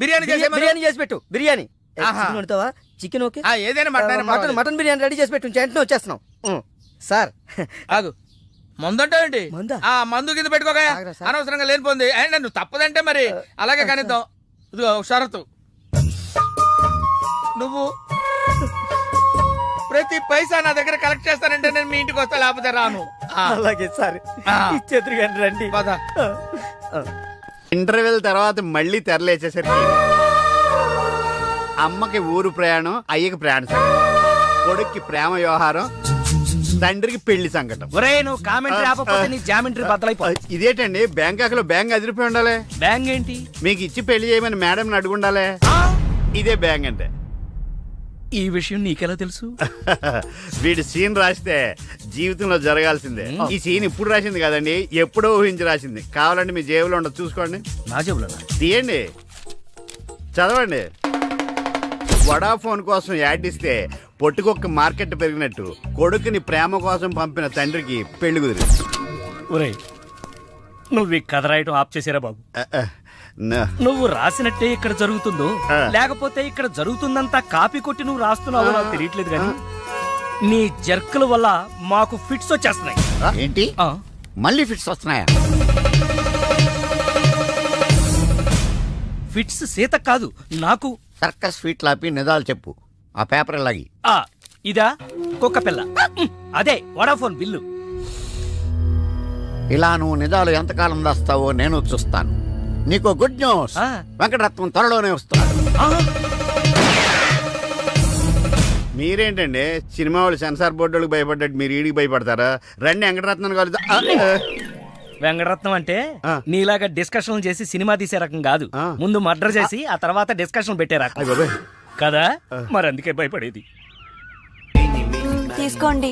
బిర్యానీ చేసి పెట్టు. బిర్యానీ వండుతావా? చికెన్ ఓకే, ఏదైనా మటన్ బిర్యానీ రెడీ చేసి పెట్టు. వెంటనే వచ్చేస్తున్నాం సార్. ఆగు, మందంటావేంటి? మందు కింద పెట్టుకోగా అనవసరంగా లేనిపోంది. నువ్వు తప్పదంటే మరి అలాగే కనిద్దాం. ఇదిగో షరతు, నువ్వు ప్రతి పైసా నా దగ్గర కలెక్ట్ చేస్తానంటే నేను మీ ఇంటికి వస్తా, లేకపోతే రాను. అలాగే సార్, ఇచ్చేద్దరు కానీ రండి. ఇంటర్వెల్ తర్వాత మళ్ళీ తెరలేచేసరికి అమ్మకి ఊరు ప్రయాణం, అయ్యకి ప్రయాణ సంఘటన, కొడుక్కి ప్రేమ వ్యవహారం, తండ్రికి పెళ్లి సంకటం. ఒరే నువ్వు కామెంటరీ ఆపకపోతే నీ జామెంట్రీ బద్దలైపోయి. ఇదేంటండి బ్యాంకాక్ లో బ్యాంక్ అదిరిపోయి ఉండాలి. బ్యాంక్ ఏంటి? మీకు ఇచ్చి పెళ్లి చేయమని మేడం అడుగుండాలి. ఇదే బ్యాంక్ అంటే. ఈ విషయం నీకెలా తెలుసు? వీడి సీన్ రాస్తే జీవితంలో జరగాల్సిందే. ఈ సీన్ ఇప్పుడు రాసింది కదండి, ఎప్పుడో ఊహించి రాసింది. కావాలంటే మీ జేబులో ఉండదు, చూసుకోండి. నా జేబులో తీయండి, చదవండి. వడాఫోన్ కోసం యాడ్ ఇస్తే పొట్టుకొక్క మార్కెట్ పెరిగినట్టు కొడుకుని ప్రేమ కోసం పంపిన తండ్రికి పెళ్లి కుదిరింది. ఒరేయ్ నువ్వు ఈ కథ రాయటం ఆప్ చేసారా బాబు? నువ్వు రాసినట్టే ఇక్కడ జరుగుతుందో లేకపోతే ఇక్కడ జరుగుతుందంతా కాపీ కొట్టి నువ్వు రాస్తున్నావో నాకు తెలియట్లేదు కానీ నీ జర్కుల వల్ల మాకు ఫిట్స్ వచ్చేస్తున్నాయి. ఏంటి మళ్ళీ ఫిట్స్ వస్తున్నాయా? ఫిట్స్ సీత కాదు నాకు. సర్కస్ ఫీట్ లాపి నిజాలు చెప్పు. ఆ పేపర్ లాగి. ఇదా కుక్క పిల్ల, అదే వడాఫోన్ బిల్లు. ఇలా నువ్వు నిజాలు ఎంతకాలం దాస్తావో నేను చూస్తాను. నీకు గుడ్ న్యూస్, వెంకటరత్నం త్వరలోనే వస్తున్నాడు. మీరేంటండి సినిమా వాళ్ళు సెన్సార్ బోర్డులకు భయపడ్డట్టు మీరు ఈడికి భయపడతారా? రండి వెంకటరత్నం కలుద్దాం. వెంకటరత్నం అంటే నీలాగా డిస్కషన్ చేసి సినిమా తీసే రకం కాదు. ముందు మర్డర్ చేసి ఆ తర్వాత డిస్కషన్ పెట్టే రకం కదా. మరి అందుకే భయపడేది. తీసుకోండి.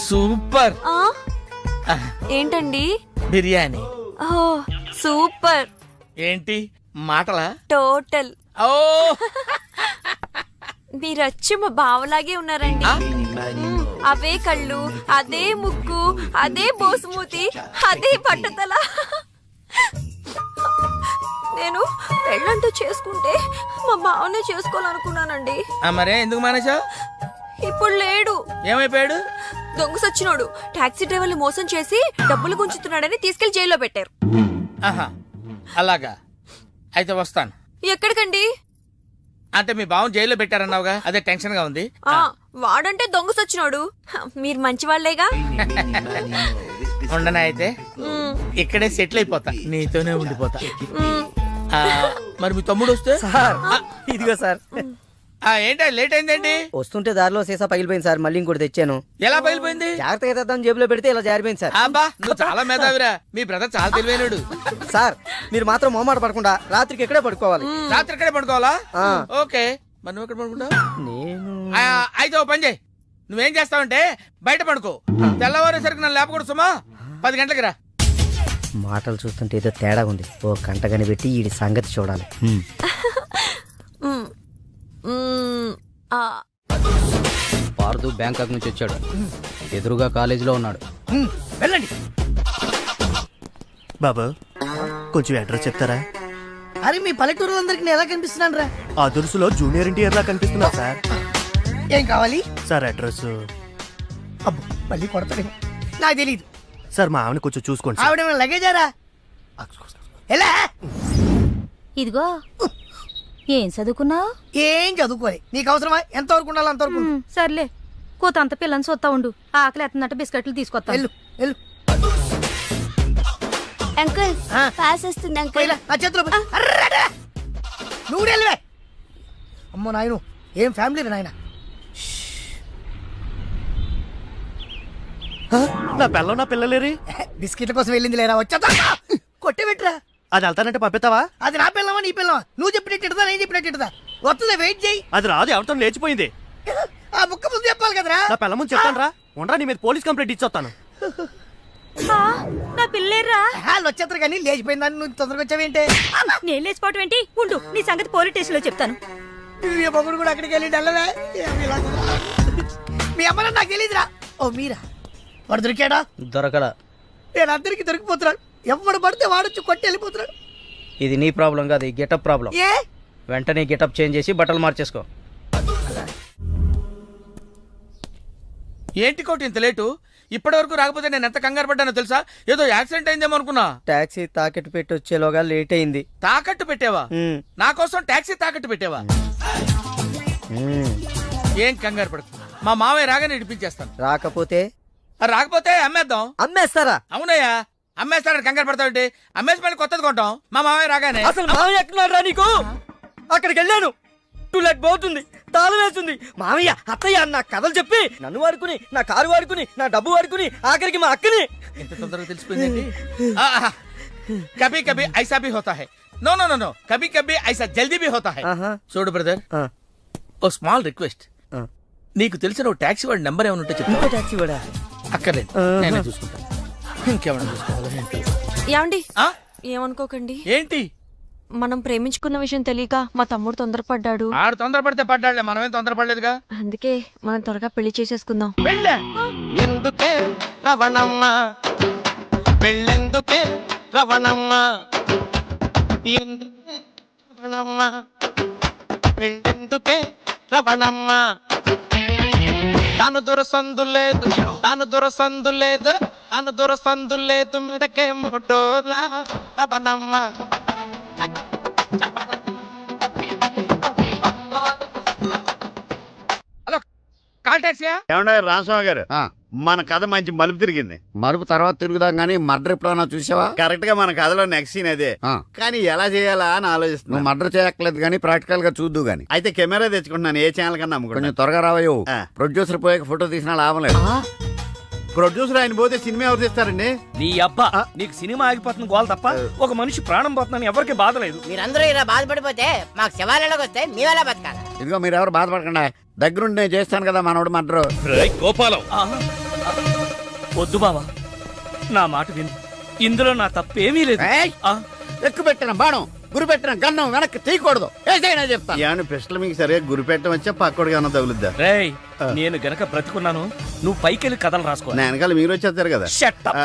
సూపర్. ఏంటండి? బిర్యానీ. ఓ సూపర్. ఏంటి మాటలా? టోటల్. ఓ మీరచ్చి మా బావలాగే ఉన్నారండి. అవే కళ్ళు, అదే ముక్కు, అదే బోసుమూతి, అదే పట్టుదల. నేను పెళ్ళంటూ చేసుకుంటే మా బావనే చేసుకోవాలనుకున్నానండి. మరే ఎందుకు మానేశావు? ఇప్పుడు లేడు. ఏమైపోయాడు? దొంగ సచ్చినోడు టాక్సీ డ్రైవర్ని మోసం చేసి డబ్బులు గుంచుతున్నాడని తీసుకెళ్లి జైల్లో పెట్టారు. అలాగా, అయితే వస్తాను. ఎక్కడికండి? అంటే మీ బావని జైల్లో పెట్టారన్నావుగా, అదే టెన్షన్ గా ఉంది. వాడంటే దొంగ సచ్చినోడు, మీరు మంచి వాళ్లేగా. ఉండనా అయితే ఇక్కడే సెటిల్ అయిపోతా, నీతోనే ఉండిపోతా. మరి మీ తమ్ముడు వస్తే? ఇదిగో సార్. ఏంటి లేట్ అయిందండి? వస్తుంటే దారిలో సీసా పగిలిపోయింది సార్, మళ్ళీ ఇంకోటి తెచ్చాను. ఎలా పగిలిపోయింది? జాగ్రత్తగా తెద్దాం జేబులో పెడితే ఇలా జారిపోయింది సార్. అబ్బా నువ్వు చాలా మేధావిరా, మీ బ్రదర్ చాలా తెలివైనడు. సార్ మీరు మాత్రం మొహమాట పడకుండా రాత్రికి ఇక్కడే పడుకోవాలి. రాత్రి ఇక్కడే పడుకోవాలా? ఓకే, మరి నువ్వు ఎక్కడ పడుకుంటావు? నేను అయితే ఓ పని చేయి, నువ్వేం చేస్తావంటే బయట పడుకో, తెల్లవారేసరికి నన్ను లేపకూడదు సుమా. 10 గంటలకి రా. మాటలు చూస్తుంటే ఏదో తేడా ఉంది. ఓ గంట కనిపెట్టి ఈ సంగతి చూడాలి. పార్దు బ్యాంకాక్ నుంచి వచ్చాడు, ఎదురుగా కాలేజీలో ఉన్నాడు. వెళ్ళండి బాబు, కొంచెం అడ్రస్ చెప్తారా? అరే మీ పల్లెటూరులందరికీ ఎలా కనిపిస్తున్నాను రా? ఆ దురుసులో జూనియర్ ఎన్టీఆర్ లా కనిపిస్తున్నా సార్. ఏం కావాలి సార్? అడ్రస్. అబ్బో మళ్ళీ కొడతాడు, నాకు తెలీదు సార్. మా ఆవిడ కొంచెం చూసుకోండి. ఆవిడ లగేజారా? ఎలా? ఇదిగో ఏం చదువుకున్నావు? ఏం చదువుకోవాలి, నీకు అవసరమా? ఎంతవరకు ఉండాలి అంతవరకు. సర్లే, కూతంత పిల్లని చూస్తా ఉండు. ఆకలి ఎత్తున్నట్టు బిస్కెట్లు తీసుకొస్తా. వెళ్ళు వెళ్ళు. అంకుల్ పాస్ వస్తుంది అంకుల్. నా చేతిలో నువ్వు వెళ్ళవే. అమ్మో నాయను, ఏం ఫ్యామిలీ నాయన. నా పిల్ల నా పిల్లలేరి బిస్కెట్ల కోసం వెళ్ళింది లేరా? వచ్చా కొట్టి పెట్టరా. అది వెళ్తానంటే పంపిస్తావా? అది నా పిల్లవా నీ పిల్లవా? నువ్వు చెప్పినట్టు నేను చెప్పినట్టు వస్తుందా? వెయిట్ చేయి. అది రాదు, ఎవరితో లేచిపోయింది. ఆ బుక్క ముందు చెప్పాలి కదరా. నా పిల్ల ముందు చెప్తాను రా. ఉండరా, నీ మీద పోలీస్ కంప్లైంట్ ఇచ్చొస్తాను. నా పిల్లేరా? వాళ్ళు వచ్చేస్తారు కానీ లేచిపోయిందని నువ్వు తొందరగా వచ్చావేంటే? నేను లేచిపోవటం ఏంటి? ఉండు, నీ సంగతి పోలీస్ స్టేషన్ లో చెప్తాను. మొగుడు కూడా అక్కడికి వెళ్ళి డల్లవే. మీ అమ్మ నాకు తెలియదురా. ఓ మీరా? వాడు దొరికాడా? దొరకడా? నేను అందరికి దొరికిపోతున్నాను. ఎవడు పడితే వాడొచ్చి కొట్టి వెళ్ళిపోతున్నాడు. ఇది నీ ప్రాబ్లం కాదు, ఈ గెటప్ ప్రాబ్లం. ఏ వెంటనే గెటప్ చేంజ్ చేసి బట్టలు మార్చేసుకో. ఏంటి కోటి ఇంత లేటు? ఇప్పటి వరకు రాకపోతే నేను ఎంత కంగారు పడ్డానో తెలుసా? ఏదో యాక్సిడెంట్ అయిందేమో అనుకున్నా. టాక్సీ తాకెట్టు పెట్టి వచ్చేలోగా లేట్ అయింది. తాకట్టు పెట్టావా? నా కోసం టాక్సీ తాకట్టు పెట్టావా? ఏం కంగారు పడకు, మా మావయ్య రాగానే ఇడిపించేస్తాను. రాకపోతే రాకపోతే అమ్మేద్దాం. అమ్మేస్తారా? అవునయ్యా, అమ్మేస్తాడని కంగారు పడతావంటే అమ్మేసి మళ్ళీ కొత్తది కొంటాం మా మావయ్య రాగానే. అసలు మామయ్య ఎక్కడున్నారా నీకు? అక్కడికి వెళ్ళాను, టూలెట్ పోతుంది, తాళం వేస్తుంది. మామయ్య అత్తయ్య నా కథలు చెప్పి నన్ను వాడుకుని, నా కారు వాడుకుని, నా డబ్బు వాడుకుని, ఆఖరికి మా అక్కని. ఇంత తొందరగా తెలిసిపోయిందండి. కభీ కభీ ఐసా భీ హోతా హై. నో నో నో నో, కభీ కభీ ఐసా జల్దీ భీ హోతా హై. చూడు బ్రదర్, ఓ స్మాల్ రిక్వెస్ట్. నీకు తెలిసిన ఓ టాక్సీ వాడి నెంబర్ ఏమైనా ఉంటే చెప్పు. టాక్సీ వాడా? అక్కర్లేదు, నేనే చూసుకుంటాను. ఇంకేమైనా చూసుకోవాలో ఏంటి? ఏమండి ఆ? ఏమనుకోకండి, ఏంటి? మనం ప్రేమించుకున్న విషయం తెలియక మా తమ్ముడు తొందరపడ్డాడు. ఆడు తొందరపడితే పడ్డాడులే, మనమేం తొందరపడలేదుగా. అందుకే మనం త్వరగా పెళ్లి చేసేసుకుందాం. వెళ్ళా ఎందుకే రవణమ్మ పెళ్ళెందుకే రవణమ్మ ఎందుకే రవణమ్మ పెళ్ళెందుకే రవణమ్మ తాను దొరసందు లేదు, తాను దొరసందు లేదు, తాను దొరసందు లేదు, మిడకే ముటోలా రవణమ్మ. హలో, కాల్ టాక్సీయా? ఏమన్నా రామస్వామి గారు, మన కథ మంచి మలుపు తిరిగింది. మరుపు తర్వాత తిరుగుదాం గానీ మర్డర్ ఎప్పుడన్నా చూసావా? కరెక్ట్ గా మన కథలో నెక్స్ట్ సీన్ అదే. ఆ. కానీ ఎలా చేయాలా అని ఆలోచిస్తున్నా. నువ్వు మర్డర్ చేయక్కర్లేదు గానీ ప్రాక్టికల్ గా చూద్దు గానీ. అయితే కెమెరా తెచ్చుకుంటున్నాను, ఏ ఛానల్ కన్నా అమ్ముకుంటా. కొంచెం త్వరగా రావయ్యో. ఆ. ప్రొడ్యూసర్ పోయాక ఫోటో తీసినా లాభం లేదు. ప్రొడ్యూసర్ ఆయన పోతే సినిమా ఎవరు తీస్తారండి? నీ అబ్బా, నీకు సినిమా ఆగిపోతుంది గోల్ తప్ప ఒక మనిషి ప్రాణం పోతుందని ఎవరికి బాధ లేదు. మీరందరూ ఇలా బాధపడిపోతే మాకు శవాలలోకి వస్తే మీ వల్ల బతకాలి. ఇదిగో మీరెవరు బాధపడకుండా, దగ్గరుండి నేను చేస్తాను కదా మనోడు మర్డర్. గోపాలం, వద్దు బావా, నా మాట విను, ఇందులో నా తప్పేమీ లేదు. ఎక్కువ పెట్టిన బాణం, గురి పెట్టిన గన్నం వెనక్కి తీయకూడదు. ఏదైనా చెప్తాను. ఏమన్నా పిస్టల్ మీకు సరిగా గురి పెట్టడం వచ్చా పక్కోడికి ఏమన్నా తగులుద్దా? రేయ్, నేను గనక బ్రతుకున్నాను, నువ్వు పైకెళ్ళి కథలు రాసుకో. నా వెనకాల మీరు వచ్చేస్తారు కదా. Shut up. ఆ,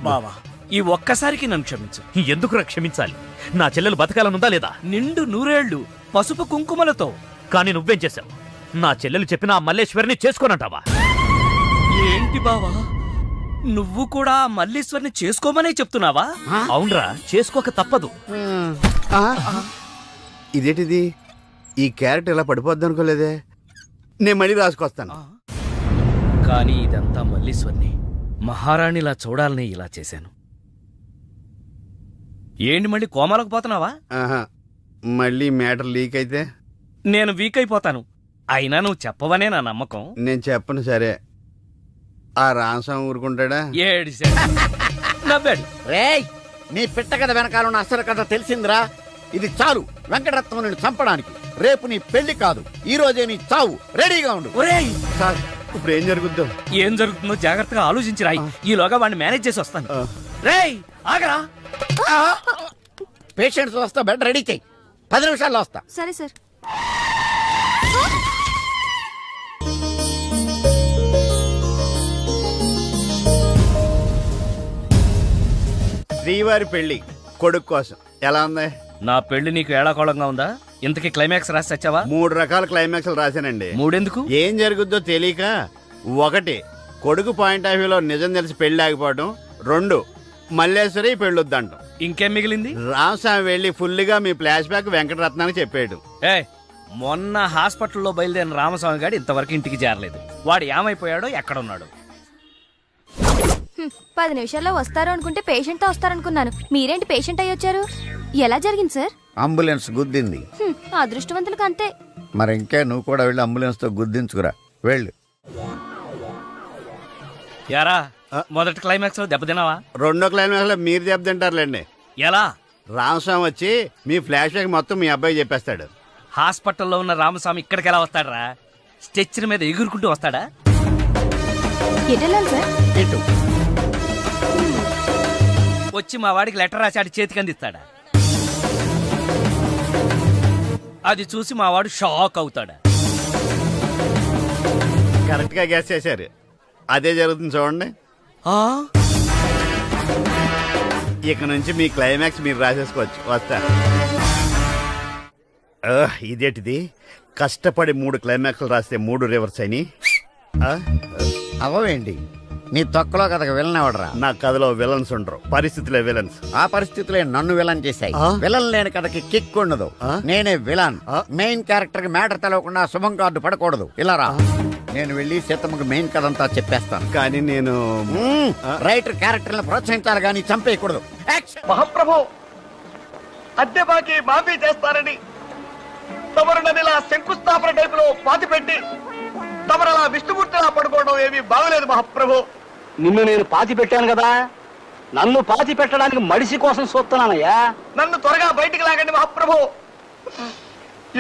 బావా, ఈ ఒక్కసారికి నన్ను క్షమించు. ఎందుకురా క్షమించాలి? నా చెల్లెలు బతకాలనుందా లేదా? నిండు నూరేళ్లు పసుపు కుంకుమలతో. కానీ నువ్వేం చేశావు? నా చెల్లెలు చెప్పిన ఆ మల్లేశ్వరిని చేసుకోనంటావా? ఏంటి బావా, నువ్వు కూడా ఆ మల్లీశ్వరిని చేసుకోమనే చెప్తున్నావా? అవునరా, చేసుకోక తప్పదు. ఇదేంటిది? ఈ క్యారెట్ ఇలా పడిపోద్ది అనుకోలేదే. నేను మళ్ళీ రాసుకొస్తాను. కానీ ఇదంతా మల్లీశ్వరిని మహారాణిలా చూడాలని ఇలా చేశాను. ఏంటి మళ్ళీ కోమాలకు పోతున్నావా? ఆహా, మళ్ళీ మ్యాటర్ లీక్ అయితే నేను వీక్ అయిపోతాను. అయినా నువ్వు చెప్పవనే నా నమ్మకం. నేను చెప్పను. సరే, ఆ రామస్వామి ఊరుకుంటాడా? ఏడిశాడు, నవ్వాడు. రేయ్, నీ పిట్ట కథ వెనకాలన్న అసలు కథ తెలిసిందిరా. ఇది చాలు వెంకటరత్నం నిన్ను చంపడానికి. రేపు నీ పెళ్లి కాదు, ఈ రోజే నీ చావు. రెడీగా ఉండు. ఒరేయ్, సార్, ఇప్పుడు ఏం జరుగుద్దో? ఏం జరుగుతుందో జాగ్రత్తగా ఆలోచించిరాయి. ఈలోగా వాడిని మేనేజ్ చేసి వస్తాను. రేయ్, ఆగరా. పేషెంట్స్ వస్తా, బెడ్ రెడీ చెయ్యి. 10 నిమిషాల్లో వస్తా. సరే సార్. శ్రీవారి పెళ్లి కొడుకు కోసం ఎలా ఉంది? నా పెళ్లి నీకు ఏడాకోళంగా ఉందా? ఇంతకీ క్లైమాక్స్ రాసి వచ్చావా? 3 రకాల క్లైమాక్స్లు రాశానండి. మూడెందుకు? ఏం జరుగుద్దో తెలియక 1 కొడుకు పాయింట్ ఆఫ్ వ్యూలో నిజం తెలిసి పెళ్లి ఆగిపోవడం, 2 మల్లేశ్వరి పెళ్ళొద్దంటాం. ఇంకేం మిగిలింది? రామస్వామి వెళ్ళి ఫుల్గా మీ ఫ్లాష్ బ్యాక్ వెంకటరత్నానికి చెప్పాడు. మొన్న హాస్పిటల్లో బయలుదేరిన రామస్వామి గారు ఇంతవరకు ఇంటికి చేరలేదు. వాడు ఏమైపోయాడో, ఎక్కడున్నాడు? 10 నిమిషాల్లో వస్తారు అనుకుంటే పేషెంట్ తో వస్తారనుకున్నాను. మీరేంటి పేషెంట్ అయ్యి వచ్చారు? ఎలా జరిగింది సార్? అంబులెన్స్ గుద్దింది. అదృష్టవంతులకు అంతే. మరి ఇంకే నువ్వు కూడా వెళ్ళి అంబులెన్స్ తో గుద్దించుకురా. వెళ్ళు. యారా, మొదటి క్లైమాక్స్ లో దెబ్బతిన్నావా? 2వ క్లైమాక్స్ లో మీరు దెబ్బతింటారులేండి. ఎలా? రామస్వామి వచ్చి మీ ఫ్లాష్ బ్యాక్ మొత్తం మీ అబ్బాయి చెప్పేస్తాడు. హాస్పిటల్లో ఉన్న రామస్వామి ఇక్కడికి ఎలా వస్తాడరా? స్ట్రెచ్చర్ మీద ఎగురుకుంటూ వస్తాడా? ఎటెళ్ళాలి సార్? ఇటు. వచ్చి మా వాడికి లెటర్ రాశాడు, చేతికి అందిస్తాడా? అది చూసి మా వాడు షాక్ అవుతాడా? కరెక్ట్ గా గెస్ చేశారు. అదే జరుగుతుంది చూడండి. ఇక నుంచి మీ క్లైమాక్స్ మీరు రాసేసుకోవచ్చు. వస్తా. ఇదేంటిది, కష్టపడి 3 క్లైమాక్స్లు రాస్తే 3 రివర్స్ అయినాయి. అవవేంటి నీ తొక్కలో కథకు వెళ్ళినవడరా. నా కథలో విలన్స్ ఉండరు, పరిస్థితులే విలన్స్. ఆ పరిస్థితులే నన్ను విలన్ చేశాయి. విలన్ లేని కథకి కిక్ ఉండదు. నేనే విలన్. మెయిన్ క్యారెక్టర్ కి మ్యాటర్ తెలవకుండా శుభం కార్డు పడకూడదు. ఇలా రా, నేను వెళ్ళి సీతమ్మకి మెయిన్ కథ అంతా చెప్పేస్తాను. కానీ నేను రైటర్ క్యారెక్టర్లను ప్రోత్సహించాలి కానీ చంపేయకూడదు. మహాప్రభు, అద్దె బాకి మాఫీ చేస్తారని తమరు నన్ను ఇలా శంకుస్థాపన టైపులో పాతి పెట్టి తమరు అలా విష్ణుమూర్తిలా పడుకోవడం ఏమీ బాగలేదు మహాప్రభు. నిన్ను నేను పాతి పెట్టాను కదా, నన్ను పాతి పెట్టడానికి మడిసి కోసం చూస్తున్నానయ్యా. నన్ను త్వరగా బయటికి లాగండి మహాప్రభు.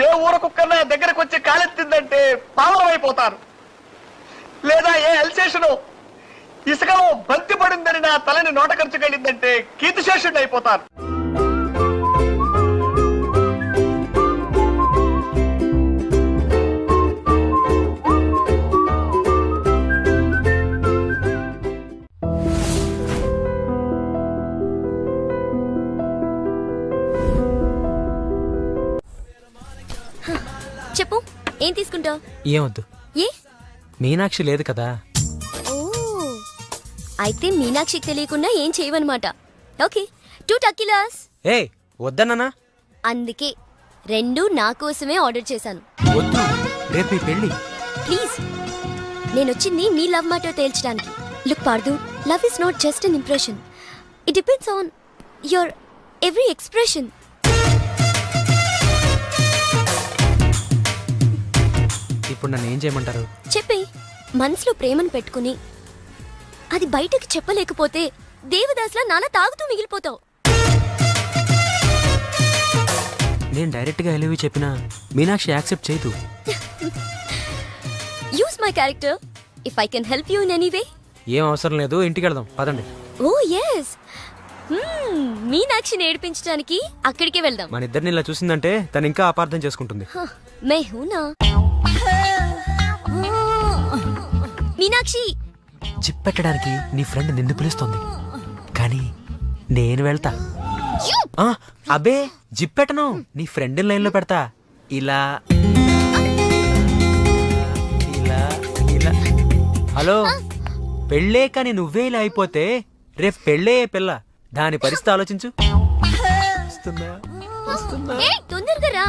ఏ ఊర కుక్కన్నా దగ్గరకు వచ్చి కాలెత్తిందంటే పావనమైపోతాను. లేదా ఏ ఎల్సేషను ఇసుకలో బంతి పడిందని నా తలని నోట ఖర్చుకెళ్ళిందంటే కీర్తిశేషుడు అయిపోతాను. చెప్పు, ఏం తీసుకుంటావు? ఏమొద్దు, ఏ మీనాక్షి లేదు కదా. ఓ, అయితే మీనాక్షికి తెలియకుండా ఏం చేయవన్నమాట. ఓకే, 2 టకీలాస్. ఏ వద్దన్నానా? అందుకే 2 నా కోసమే ఆర్డర్ చేశాను. వద్దు, రేపు మీ పెళ్ళి. ప్లీజ్, నేనొచ్చింది మీ లవ్ మ్యాటర్ తేల్చడానికి. Look Parthu, love is not just an impression. It depends on your every expression. ఇప్పుడు నన్ను ఏం చేయమంటారు? చెప్పి మనసులో ప్రేమను పెట్టుకుని అది బయటకు చెప్పలేకపోతే దేవదాస్లా నాన్న తాగుతూ మిగిలిపోతావు. నేను డైరెక్ట్ గా ఎలివి చెప్పినా మీనాక్షి యాక్సెప్ట్ చేయదు. Use my character if I can help you in any way. ఏం అవసరం లేదు, ఇంటికి వెళ్దాం పదండి. ఓ ఎస్, మీనాక్షిని ఏడిపించడానికి అక్కడికే వెళ్దాం. మన ఇద్దరిని ఇలా చూసిందంటే తను ఇంకా అపార్థం చేసుకుంటుంది. మే హూనా మీనాక్షి. జిప్ పెట్టడానికి నీ ఫ్రెండ్ నిన్ను పిలుస్తోంది, కానీ నేను వెళ్తా. అబే జిప్ పెట్టను, నీ ఫ్రెండ్ లైన్ లో పెడతా. ఇలా ఇలా ఇలా. హలో, పెళ్ళే కానీ నువ్వే ఇలా అయిపోతే రేపు పెళ్ళే పిల్ల, దాని పరిస్థితి ఆలోచించు. తొందరగా రా.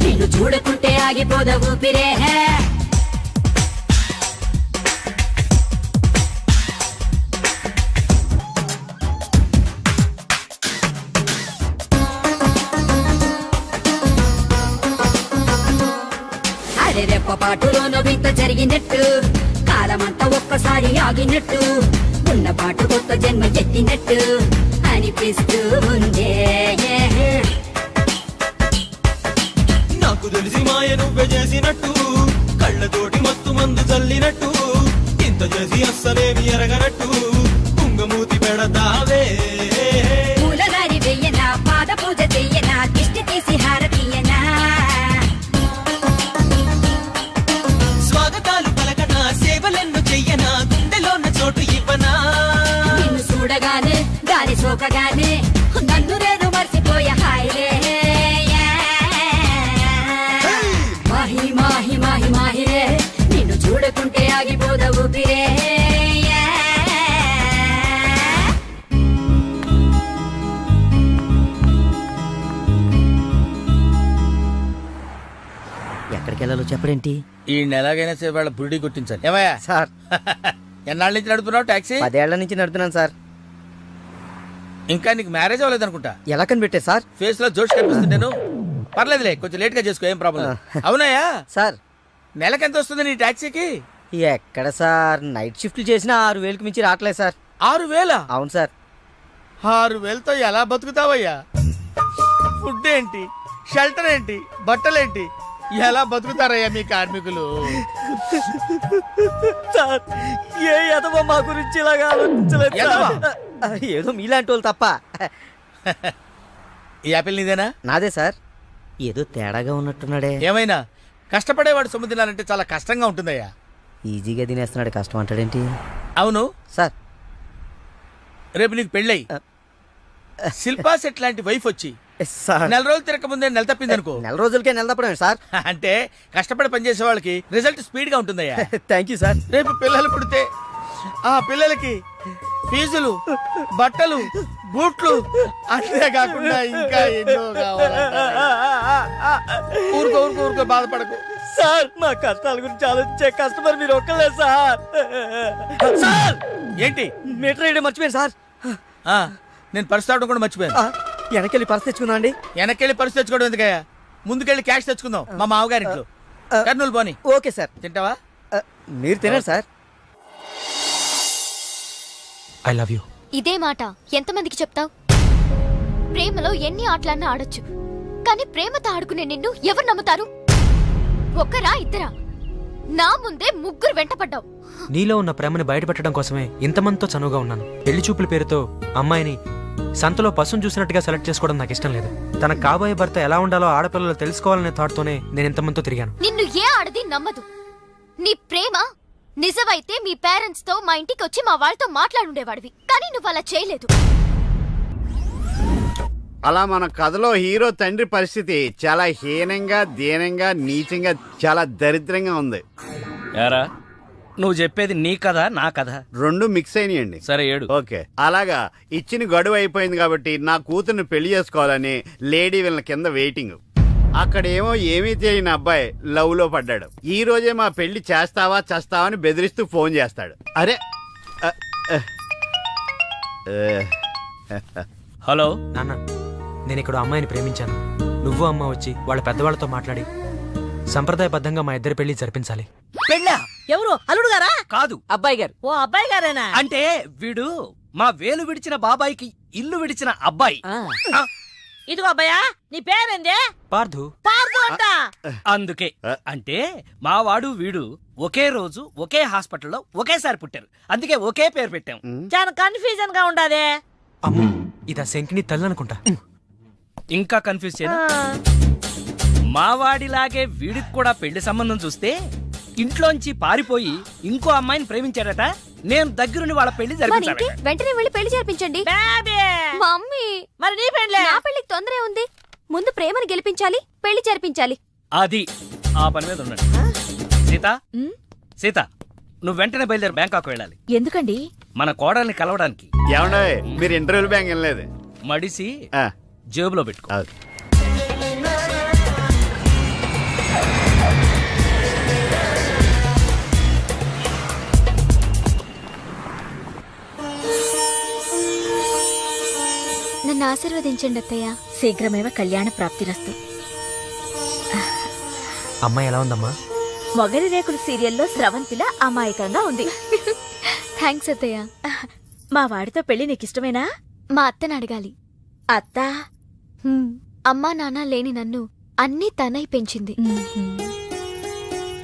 నిన్ను చూడకుంటే ఆగిపోద ఊపిరే. అరే రెప్పపాటులోనో వింత జరిగినట్టు, కాలమంతా ఒక్కసారి ఆగినట్టు, ఉన్న పాటు కొత్త జన్మ ఎత్తినట్టు అనిపిస్తూ ఉందే. నాకు తెలిసి మాయ నువ్వే చేసినట్టు, కళ్ళతోటి మత్తు మందు చల్లినట్టు, ఇంత చేసి అస్సలేమి ఎరగనట్టు కుంగమూతి పెడతావే. పూలదారి వెయ్యనా, పాద పూజ చెయ్యనా, దిష్టి తీసి హారతీయనా, స్వాగతాలు పలకనా, సేవలెన్ను చెయ్యనా, గుండెలోన చోటు ఇవ్వనా. నిన్ను చూడగానే గాలి సోకగానే నన్ను నేను మర్చిపోయ హాయిలే. మాహి మాహి మాహి మాహిరే, నిన్ను చూడకుంటే ఆగిపోద ఊపిరే. ఎక్కడికెళ్ళాలో చెప్పడేంటి? ఈ ఎలాగైనా సరే వాళ్ళ బుడి కొట్టించాలి. ఏమయ్యా సార్ ఎన్నాళ్ళ నుంచి నడుపుతున్నావు టాక్సీ? 10 ఏళ్ల నుంచి నడుతున్నాను సార్. ఇంకా నీకు మ్యారేజ్ అవ్వలేదు అనుకుంటా. ఎలా కనిపెట్టే సార్? ఫేస్ లో జోష్ కనిపిస్తుంది. నేను పర్లేదులే, కొంచెం లేట్ గా చేసుకో, ఏం ప్రాబ్లం. అవునాయా సార్ నెలకి ఎంత వస్తుంది నీ టాక్సీకి? ఎక్కడ సార్, నైట్ షిఫ్ట్లు చేసినా 6,000కి మించి రావట్లేదు సార్. 6,000? అవును సార్. 6,000తో ఎలా బతుకుతావయ్యా? ఫుడ్ ఏంటి, షెల్టర్ ఏంటి, బట్టలేంటి, ఎలా బతుకుతారయ్యా మీ కార్మికులు? సార్ ఏ ఎదవో మా గురించి ఇలాగా ఆలోచించలేదు ఎదవా? సార్. ఏదో మీలాంటి వాళ్ళు తప్ప. ఈ యాపిల్ నీదేనా? నాదే సార్. ఏదో తేడాగా ఉన్నట్టున్నాడే. ఏమైనా కష్టపడేవాడు సొమ్ము తినాలంటే చాలా కష్టంగా ఉంటుందయ్యా. ఈజీగా తినేస్తున్నాడు, కష్టం అంటాడేంటి? అవును సార్ రేపు నీకు పెళ్ళై శిల్పా సెట్ లాంటి వైఫ్ వచ్చి సార్ 4 రోజులు తిరగక ముందే నెల తప్పింది అనుకో. 4 రోజులకే నెల తప్పడం సార్? అంటే కష్టపడి పనిచేసే వాళ్ళకి రిజల్ట్ స్పీడ్ గా ఉంటుందయ్యా. Thank you sir. రేపు పిల్లలు పుడితే ఆ పిల్లలకి ఫీజులు, బట్టలు, బూట్లు, అంతే కాకుండా ఇంకా ఎన్నో కావాలంటారు. ఊరుకో ఊరుకో ఊరుకో, బాధపడకు సార్. మా కష్టాల గురించి ఆలోచించే కస్టమర్ మీరు ఒక్కలే సార్. సార్ ఏంటి మీటర్ వేయడం మర్చిపోయాను సార్. ఆ, నేను పర్సు తాగడం కూడా మర్చిపోయాను. వెనకెళ్ళి పర్స్ తెచ్చుకుందాం అండి. వెనకెళ్ళి పర్సు తెచ్చుకోవడం ఎందుకయ్యా? ముందుకెళ్ళి క్యాష్ తెచ్చుకుందాం మా మామగారింట్లో. కర్నూలు పోని. Okay sir. తింటావా? మీరు తినండి సార్. I love you. ఇదే మాట ఎంతమందికి చెప్తావు? ప్రేమలో ఎన్ని ఆటలన్నా ఆడొచ్చు, కానీ ప్రేమతో ఆడుకునే నిన్ను ఎవరు నమ్ముతారు? ఒక్కరా ఇద్దరా? నా ముందే 3 వెంటపడ్డావు. నీలో ఉన్న ప్రేమని బయటపెట్టడం కోసమే ఇంతమందితో చనువుగా ఉన్నాను. పెళ్లి చూపుల పేరుతో అమ్మాయిని సంతలో పశువును చూసినట్టుగా సెలెక్ట్ చేసుకోవడం నాకు ఇష్టం లేదు. తన కాబోయే భర్త ఎలా ఉండాలో ఆడపిల్లలు తెలుసుకోవాలనే థాట్తోనే నేను ఇంతమందితో తిరిగాను. నిన్ను ఏ ఆడది నమ్మదు. నీ ప్రేమ నిజమైతే మీ పేరెంట్స్ తో మా ఇంటికి వచ్చి మా వాళ్ళతో మాట్లాడుండేవాడివి, కానీ నువ్వు అలా చేయలేదు. అలా మన కథలో హీరో తండ్రి పరిస్థితి చాలా హీనంగా, దీనంగా, నీచంగా, చాలా దరిద్రంగా ఉంది. యారా నువ్వు చెప్పేది నీ కథ నా కథ? 2 మిక్స్ అయినాయండి. సరే ఏడు. ఓకే, అలాగా ఇచ్చిన గడువు అయిపోయింది కాబట్టి నా కూతుర్ని పెళ్లి చేసుకోవాలని లేడీ వీళ్ళ కింద వెయిటింగ్. అక్కడేమో ఏమీ తెలియని అబ్బాయి లవ్ లో పడ్డాడు. ఈ రోజే మా పెళ్లి చేస్తావా చేస్తావా అని బెదిరిస్తూ ఫోన్ చేస్తాడు. అరే హలో నాన్న, నేను ఇక్కడ అమ్మాయిని ప్రేమించాను. నువ్వు అమ్మ వచ్చి వాళ్ళ పెద్దవాళ్ళతో మాట్లాడి సంప్రదాయబద్ధంగా మా ఇద్దరి పెళ్లి జరిపించాలి. పెళ్ళా? ఎవరు? అల్లుడు గారా? కాదు, అబ్బాయి గారు. ఓ అబ్బాయి గారేనా? అంటే వీడు మా వేలు విడిచిన బాబాయికి ఇల్లు విడిచిన అబ్బాయి. ఇదిగో అబ్బాయా, నీ పేరేందే? పార్థు. పార్దు అంట. అందుకే అంటే మా వాడు వీడు ఒకే రోజు ఒకే హాస్పిటల్లో ఒకేసారి పుట్టారు, అందుకే ఒకే పేరు పెట్టాం. చాలా కన్ఫ్యూజన్ గా ఉండాదే. అమ్మో, ఇదా శంకిని తల్లి అనుకుంటా. ఇంకా కన్ఫ్యూజ్ చేయను. మా వాడిలాగే వీడికి కూడా పెళ్లి సంబంధం చూస్తే ఇంట్లోంచి పారిపోయి ఇంకో అమ్మాయిని ప్రేమించాడట. నేను దగ్గరుండి వాళ్ళ పెళ్లి జరిపించాలి. వెంటనే వెళ్ళి పెళ్లి జరిపించండి. మమ్మీ, మరి నీ పెళ్ళి? నా పెళ్లికి తొందరే ఉంది. ముందు ప్రేమను గెలిపించాలి, పెళ్లి జరిపించాలి. అది ఆ పని మీద ఉండండి. సీత, సీత, నువ్వు వెంటనే బయలుదేరి బ్యాంకాక్ వెళ్ళాలి. ఎందుకండి? మన కోడల్ని కలవడానికి. ఏమండే, మీరు ఇంటర్వ్యూలు బ్యాంక్ వెళ్ళలేదు? మడిసి జేబులో పెట్టుకో. నన్ను ఆశీర్వదించండి అత్తయ్య. శీఘ్రమేవ కళ్యాణ ప్రాప్తిరస్తు. అమ్మాయి ఎలా ఉందమ్మా? మొగలి రేకులు సీరియల్లో స్రవంతిలా అమాయకంగా ఉంది. థ్యాంక్స్ అత్తయ్య. మా వాడితో పెళ్లి నీకిష్టమేనా? మా అత్తని అడగాలి. అత్త అమ్మా నాన్న లేని నన్ను అన్నీ తనై పెంచింది.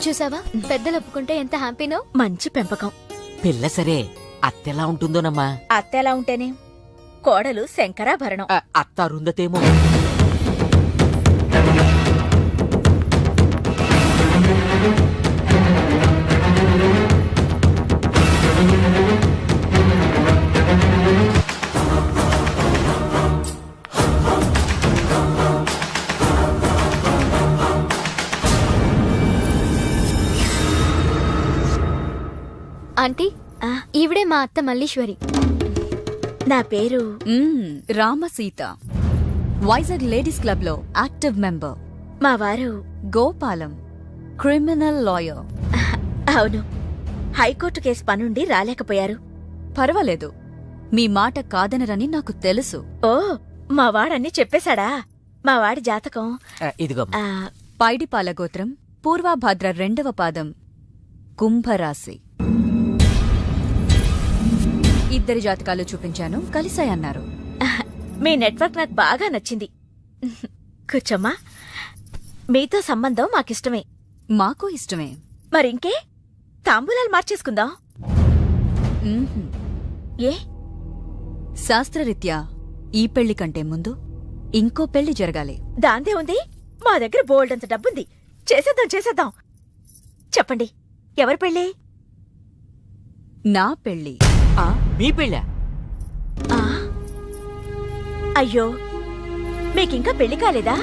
చూసావా, పెద్దలు ఒప్పుకుంటే ఎంత హ్యాపీనో. మంచి పెంపకం. పిల్ల సరే, అత్తెలా ఉంటుందోనమ్మా? అత్త ఎలా ఉంటేనే, కోడలు శంకరాభరణం. అత్త అరుందతేమో. ఆంటీ, ఈవిడే మా అత్త మల్లీశ్వరి. నా పేరు రామసీత, వైజాగ్ లేడీస్ క్లబ్ లో యాక్టివ్ మెంబర్. మా వారు గోపాలం, క్రిమినల్ లాయర్. అవును, హైకోర్టు కేసు పనుండి రాలేకపోయారు. పర్వాలేదు, మీ మాట కాదనరని నాకు తెలుసు. ఓ, మా వాడన్నీ చెప్పేశాడా? మా వాడి జాతకం ఇదిగో ఆ, పైడిపాల గోత్రం, పూర్వభాద్ర 2వ పాదం, కుంభరాశి. ఇద్దరి జాతకాలు చూపించాను, కలిసాయన్నారు. మీ నెట్వర్క్ నాకు బాగా నచ్చింది. కూర్చోమ్మా. మీతో సంబంధం మాకిష్టమే. మాకు ఇష్టమే. మరింకే, తాంబూలాలు మార్చేసుకుందాం. మ్మ్హ్మ్. ఏ? శాస్త్రరీత్యా ఈ పెళ్లి కంటే ముందు ఇంకో పెళ్లి జరగాలి. దాందే ఉంది, మా దగ్గర బోల్డంత డబ్బుంది. చేసేద్దాం. చెప్పండి, ఎవరి పెళ్ళి? నా పెళ్లి. మీ పెళ్ళా? ఆ? అయ్యో, మీకింకా పెళ్లి కాలేదా?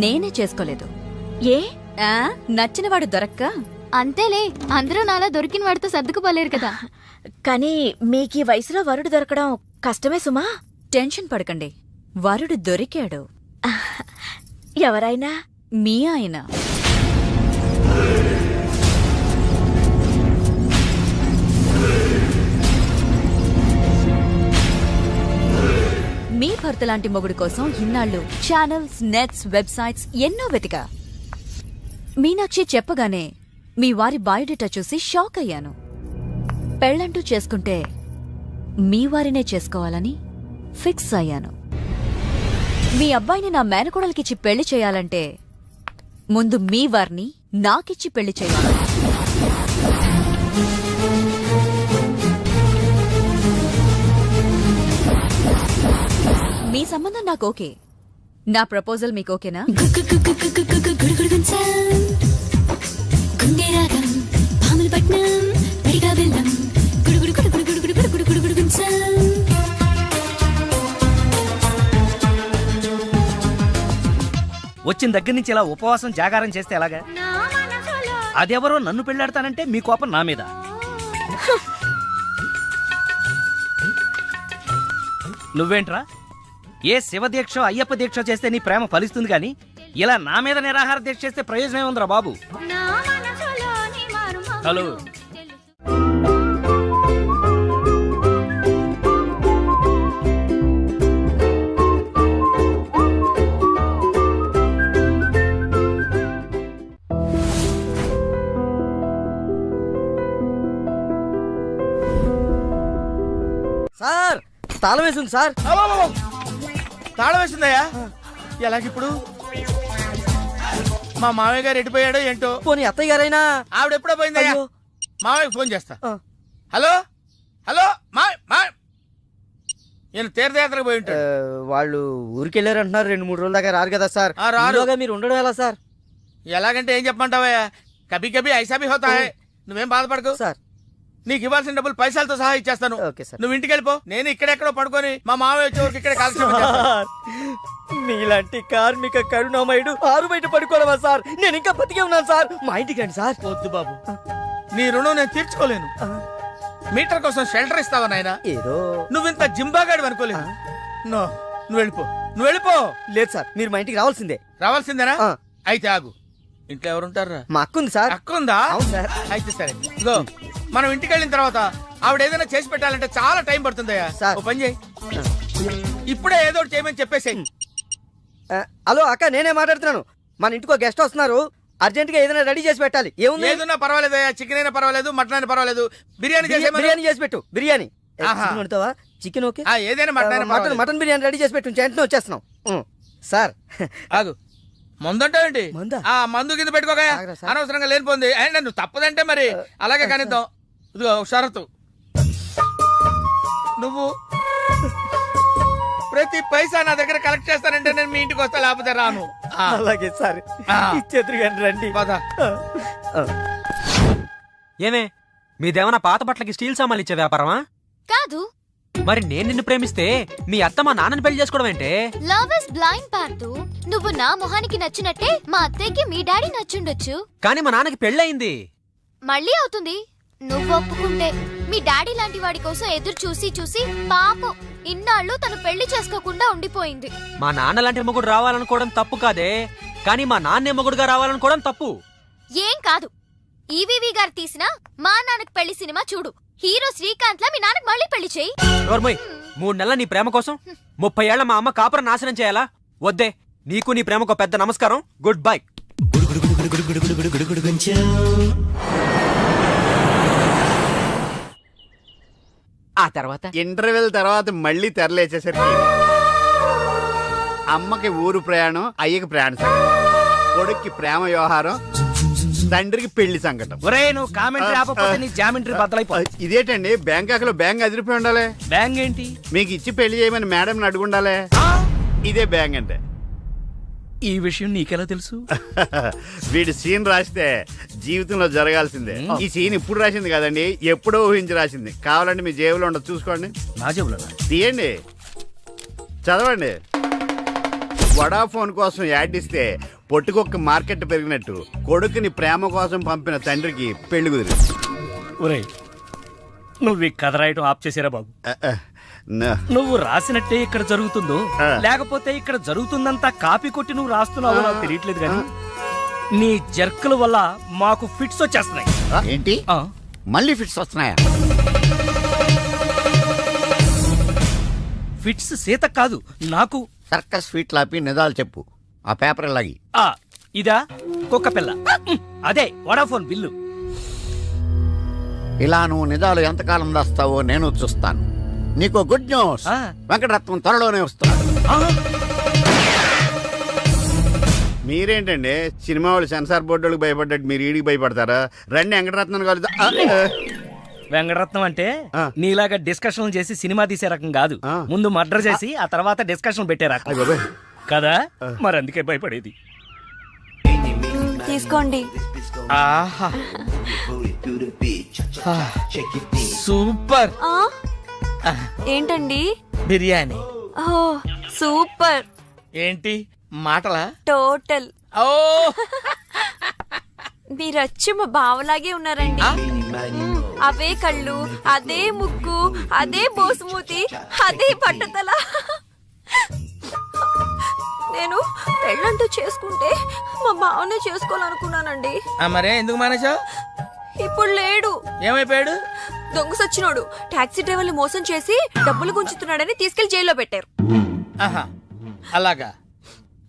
నేనే చేసుకోలేదు. ఏ? నచ్చినవాడు దొరక్క. అంతేలే, అందరూ నాలా దొరికిన వాడితో సర్దుకుపోలేరు కదా. కానీ మీకీ వయసులో వరుడు దొరకడం కష్టమే సుమా. టెన్షన్ పడకండి, వరుడు దొరికాడు. ఎవరైనా? మీ ఆయన. మీ భర్త లాంటి మొగుడు కోసం ఇన్నాళ్ళు ఛానల్స్, నెట్స్, వెబ్సైట్స్ ఎన్నో వెతికా. మీనాక్షి చెప్పగానే మీ వారి బయోడేటా చూసి షాక్ అయ్యాను. పెళ్ళంటూ చేసుకుంటే మీ వారినే చేసుకోవాలని ఫిక్స్ అయ్యాను. మీ అబ్బాయిని నా మేనకోడలికిచ్చి పెళ్లి చేయాలంటే ముందు మీ వారిని నాకిచ్చి పెళ్లి చేయాలి. మీ సంబంధం నాకు ఓకే. నా ప్రపోజల్ మీకు ఓకేనా? వచ్చిన దగ్గర నుంచి ఇలా ఉపవాసం జాగారం చేస్తే ఎలాగా? అదెవరో నన్ను పెళ్ళాడతానంటే మీ కోపం నా మీద. నువ్వేంట్రా, ఏ శివ దీక్ష అయ్యప్ప దీక్ష చేస్తే నీ ప్రేమ ఫలిస్తుంది గాని ఇలా నా మీద నిరాహార దీక్ష చేస్తే ప్రయోజనం ఉందిరా బాబు. హలో, సార్ తాళం వేసింది సార్. తాళం వేసిందయ్యా? ఎలాగిప్పుడు? మా మామయ్య గారు ఎడిపోయాడో ఏంటో. పోనీ అత్తయ్య గారైనా? ఆవిడ ఎప్పుడో పోయిందయ్యా. మామయ్యకి ఫోన్ చేస్తా. హలో హలో, నేను తీర్థయాత్రకు పోయి ఉంటాడు. వాళ్ళు ఊరికెళ్ళారు అంటున్నారు. 2-3 రోజుల దాకా రారు కదా సార్. రారు. ఈలోగా మీరు ఉండడం ఎలా సార్? ఎలాగంటే ఏం చెప్పమంటావయ్యా? కభీ కభీ ఐసా భీ హోతా హై. నువ్వేం బాధపడకు సార్. నీకు ఇవ్వాల్సిన డబ్బులు పైసలతో సహా ఇచ్చేస్తాను. Okay sir. నువ్వు ఇంటికి వెళ్ళిపో. నేను ఇక్కడెక్కడో పడుకొని మా మామయ్య వచ్చేవరకు ఇక్కడే కాలక్షేపం చేస్తాను. మీలాంటి కార్మిక కరుణామయుడు ఆరు బయట పడుకోవడమా సార్? నేను ఇంకా బతికే ఉన్నాను సార్. మా ఇంటికి రండి సార్. వద్దు బాబు, నీ రుణం నేను తీర్చుకోలేను. మీటర్ కోసం షెల్టర్ ఇస్తావా నాయనా? ఏదో నువ్వింత జింబాగాడు అనుకోలేదు. నో, నువ్వు వెళ్ళిపో. లేదు సార్, మీరు మా ఇంటికి రావాల్సిందే. రావాల్సిందేనా? అయితే ఆగు. ఇంట్లో ఎవరుంటారా? మా అక్క ఉంది సార్. అక్క ఉందా? అవును సార్. అయితే సరే, ఇదిగో మనం ఇంటికి వెళ్ళిన తర్వాత ఆవిడ ఏదైనా చేసి పెట్టాలంటే చాలా టైం పడుతుందయ్యా. ఓ పని చేయి, ఇప్పుడే ఏదో ఒకటి చేయమని చెప్పేసేయ్. హలో అక్క, నేనే మాట్లాడుతున్నాను. మన ఇంటికి గెస్ట్ వస్తున్నారు. అర్జెంట్ గా ఏదైనా రెడీ చేసి పెట్టాలి. ఏముంది? ఏదైనా పర్వాలేదయ్యా. చికెన్ అయినా పర్వాలేదు, మటన్ అయినా పర్వాలేదు. బిర్యానీ చేసి పెట్టు. బిర్యానీ వండుతావా? Chicken okay. ఏదైనా మటన్ బిర్యానీ రెడీ చేసి పెట్టు. వెంటనే వచ్చేస్తున్నాం సార్. ఆగు, మందంటావేంటి? ఆ మందు కింద పెట్టుకోగా ఆగరా సార్. అనవసరంగా లేనిపోంది. అండ్ నువ్వు తప్పదంటే మరి అలాగే కానిద్దాం. ఇదిగో షరతు, నువ్వు ప్రతి పైసా నా దగ్గర కలెక్ట్ చేస్తానంటే నేను మీ ఇంటికి వస్తా, లేకపోతే రాను. అలాగే సార్, ఇచ్చేద్దరు రండి. పద. ఏమే, మీదేమన్నా పాత బట్టలకి స్టీల్ సామాన్లు ఇచ్చే వ్యాపారమా? కాదు. మరి నేను నిన్ను ప్రేమిస్తే మీ అత్త మా నాన్నని పెళ్లి చేసుకోవడం ఏంటే? Love is blind Parthu. నువ్వు నా మొహానికి నచ్చినట్టే మా అత్తయ్యకి మీ డాడీ నచ్చుండొచ్చు. కానీ మా నాన్నకి పెళ్ళయింది. మళ్ళీ అవుతుంది నువ్వు ఒప్పుకుంటే. మీ డాడీ లాంటి వాడి కోసం ఎదురు చూసి చూసి పాపం ఇన్నాళ్ళు తను పెళ్లి చేసుకోకుండా ఉండిపోయింది. మా నాన్న లాంటి మొగుడు రావాలనుకోవడం తప్పు కాదే, కానీ మా నాన్నే మొగుడుగా రావాలనుకోవడం తప్పు. ఏం కాదు, ఈవీవి గారు తీసిన మా నాన్నకు పెళ్లి సినిమా చూడు. హీరో శ్రీకాంత్ లా మీ నాన్నకు మళ్ళీ పెళ్లి చేయి. నోర్మోయ్, 3 నెలల నీ ప్రేమ కోసం 30 ఏళ్ల మా అమ్మ కాపురం నాశనం చేయాలా? వద్దే. నీకు నీ ప్రేమకు పెద్ద నమస్కారం. Good bye. ఆ తర్వాత ఇంటర్వెల్ తర్వాత మళ్ళీ తెరలేచేసరికి అమ్మకి ఊరు ప్రయాణం, అయ్యకి ప్రయాణ సంకటం, కొడుక్కి ప్రేమ వ్యవహారం, తండ్రికి పెళ్లి సంకటం. ఒరే నువ్వు కామెంటరీ ఆపకపోతే నీ జామెంట్రీ బద్దలైపో. ఇదేంటండి బ్యాంకాక్ లో బ్యాంక్ అదిరిపోయి ఉండాలి. బ్యాంగ్ ఏంటి? మీకు ఇచ్చి పెళ్లి చేయమని మేడం అడుగుండాలి. ఇదే బ్యాంక్ అంటే. ఈ విషయం నీకెలా తెలుసు? వీడి సీన్ రాస్తే జీవితంలో జరగాల్సిందే. ఈ సీన్ ఇప్పుడు రాసింది కదండి, ఎప్పుడో ఊహించి రాసింది. కావాలంటే మీ జేబులో ఉండదు, చూసుకోండి. నా జేబులో తీయండి, చదవండి. వడాఫోన్ కోసం యాడ్ ఇస్తే పొట్టుకొక్క మార్కెట్ పెరిగినట్టు కొడుకుని ప్రేమ కోసం పంపిన తండ్రికి పెళ్లి కుదిరింది. ఒరే నువ్వు ఈ కథ రాయటం ఆప్ చేసారా బాబు? నువ్వు రాసినట్టే ఇక్కడ జరుగుతుందో లేకపోతే ఇక్కడ జరుగుతుందంతా కాపీ కొట్టి నువ్వు రాస్తున్నావో నాకు తెలియట్లేదు కానీ నీ జర్కుల వల్ల మాకు ఫిట్స్ వచ్చేస్తున్నాయి. ఏంటి మళ్ళీ ఫిట్స్ వస్తున్నాయా? ఫిట్స్ సీత కాదు నాకు. సర్కస్ ఫీట్ లాపి నిజాలు చెప్పు. ఆ పేపర్ లాగి. ఇదా కుక్క పిల్ల, అదే వడాఫోన్ బిల్లు. ఇలా నువ్వు నిజాలు ఎంతకాలం దాస్తావో నేను చూస్తాను. నీకు గుడ్ న్యూస్, వెంకటరత్నం త్వరలోనే వస్తున్నాడు. మీరేంటండి సినిమా వాళ్ళు సెన్సార్ బోర్డులకు భయపడ్డట్టు మీరు ఈడికి భయపడతారా? రండి వెంకటరత్నం కలుద్దా. వెంకటరత్నం అంటే నీలాగా డిస్కషన్ చేసి సినిమా తీసే రకం కాదు. ముందు మర్డర్ చేసి ఆ తర్వాత డిస్కషన్ పెట్టే రకం కదా. మరి అందుకే భయపడేది. తీసుకోండి. సూపర్. ఏంటండి? బిర్యానీ. సూపర్. ఏంటి మాటలా? టోటల్. ఓ మీరచ్చి మా బావలాగే ఉన్నారండి. అవే కళ్ళు, అదే ముక్కు, అదే బోసుమూతి, అదే పట్టతల. నేను పెళ్ళంటూ చేసుకుంటే మా బావనే చేసుకోవాలనుకున్నానండి. మరే ఎందుకు మానేశావు? ఇప్పుడు లేడు. ఏమైపోయాడు? దొంగ సచ్చినోడు టాక్సీ డ్రైవర్ని మోసం చేసి డబ్బులు గుంచుతున్నాడని తీసుకెళ్లి జైల్లో పెట్టారు. అలాగా,